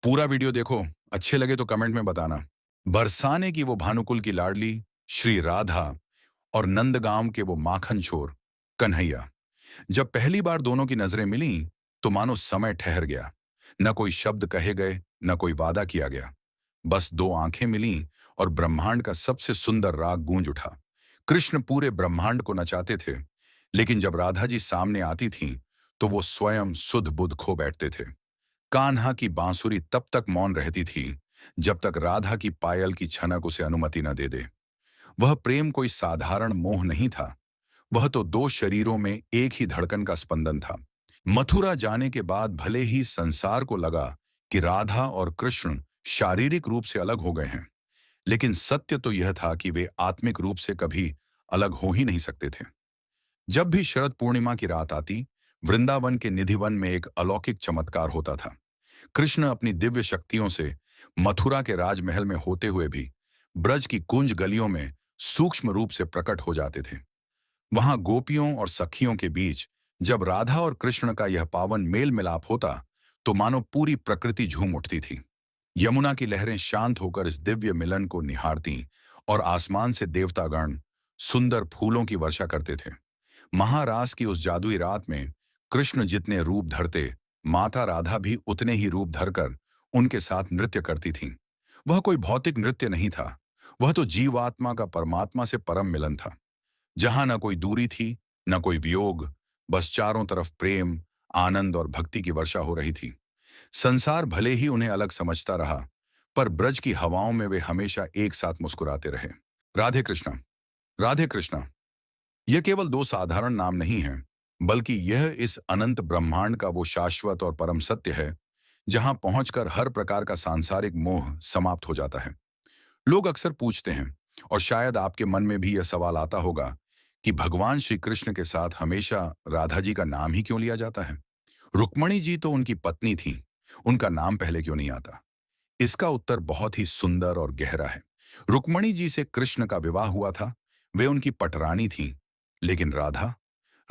पूरा वीडियो देखो। अच्छे लगे तो कमेंट में बताना। बरसाने की वो भानुकुल की लाडली श्री राधा और नंदगांव के वो माखन चोर कन्हैया। जब पहली बार दोनों की नजरें मिली तो मानो समय ठहर गया। न कोई शब्द कहे गए, न कोई वादा किया गया। बस दो आंखें मिलीं और ब्रह्मांड का सबसे सुंदर राग गूंज उठा। कृष्ण पूरे ब्रह्मांड को नचाते थे, लेकिन जब राधा जी सामने आती थीं, तो वो स्वयं सुध बुध खो बैठते थे। कान्हा की बांसुरी तब तक मौन रहती थी जब तक राधा की पायल की छनक उसे अनुमति न दे दे। वह प्रेम कोई साधारण मोह नहीं था। वह तो दो शरीरों में एक ही धड़कन का स्पंदन था। मथुरा जाने के बाद भले ही संसार को लगा कि राधा और कृष्ण शारीरिक रूप से अलग हो गए हैं, लेकिन सत्य तो यह था कि वे आत्मिक रूप से कभी अलग हो ही नहीं सकते थे। जब भी शरद पूर्णिमा की रात आती, वृंदावन के निधिवन में एक अलौकिक चमत्कार होता था। कृष्ण अपनी दिव्य शक्तियों से मथुरा के राजमहल में होते हुए भी ब्रज की कुंज गलियों में सूक्ष्म रूप से प्रकट हो जाते थे। वहां गोपियों और सखियों के बीच जब राधा और कृष्ण का यह पावन मेल मिलाप होता, तो मानो पूरी प्रकृति झूम उठती थी। यमुना की लहरें शांत होकर इस दिव्य मिलन को निहारती और आसमान से देवतागण सुंदर फूलों की वर्षा करते थे। महारास की उस जादुई रात में कृष्ण जितने रूप धरते, माता राधा भी उतने ही रूप धरकर उनके साथ नृत्य करती थीं। वह कोई भौतिक नृत्य नहीं था। वह तो जीवात्मा का परमात्मा से परम मिलन था, जहां न कोई दूरी थी, न कोई वियोग। बस चारों तरफ प्रेम, आनंद और भक्ति की वर्षा हो रही थी। संसार भले ही उन्हें अलग समझता रहा, पर ब्रज की हवाओं में वे हमेशा एक साथ मुस्कुराते रहे। राधे कृष्णा। राधे कृष्णा, यह केवल दो साधारण नाम नहीं हैं, बल्कि यह इस अनंत ब्रह्मांड का वो शाश्वत और परम सत्य है, जहां पहुंचकर हर प्रकार का सांसारिक मोह समाप्त हो जाता है। लोग अक्सर पूछते हैं, और शायद आपके मन में भी यह सवाल आता होगा, कि भगवान श्री कृष्ण के साथ हमेशा राधा जी का नाम ही क्यों लिया जाता है? रुक्मणी जी तो उनकी पत्नी थी, उनका नाम पहले क्यों नहीं आता? इसका उत्तर बहुत ही सुंदर और गहरा है। रुक्मणी जी से कृष्ण का विवाह हुआ था, वे उनकी पटरानी थीं। लेकिन राधा,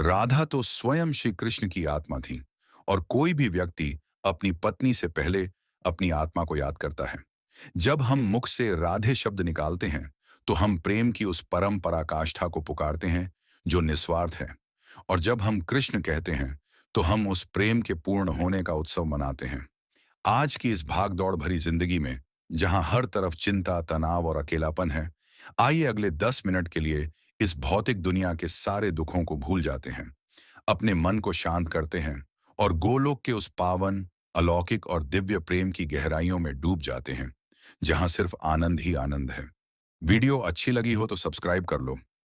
राधा तो स्वयं श्री कृष्ण की आत्मा थी, और कोई भी व्यक्ति अपनी पत्नी से पहले अपनी आत्मा को याद करता है। जब हम मुख से राधे शब्द निकालते हैं, तो हम प्रेम की उस परम पराकाष्ठा को पुकारते हैं जो निस्वार्थ है। और जब हम कृष्ण कहते हैं, तो हम उस प्रेम के पूर्ण होने का उत्सव मनाते हैं। आज की इस भाग-दौड़ भरी जिंदगी में, जहां हर तरफ चिंता, तनाव और अकेलापन है, आइए अगले 10 मिनट के लिए इस भौतिक दुनिया के सारे दुखों को भूल जाते हैं, अपने मन को शांत करते हैं और गोलोक के उस पावन, अलौकिक और दिव्य प्रेम की गहराइयों में डूब जाते हैं, जहां सिर्फ आनंद ही आनंद है। वीडियो अच्छी लगी हो तो सब्सक्राइब कर लो।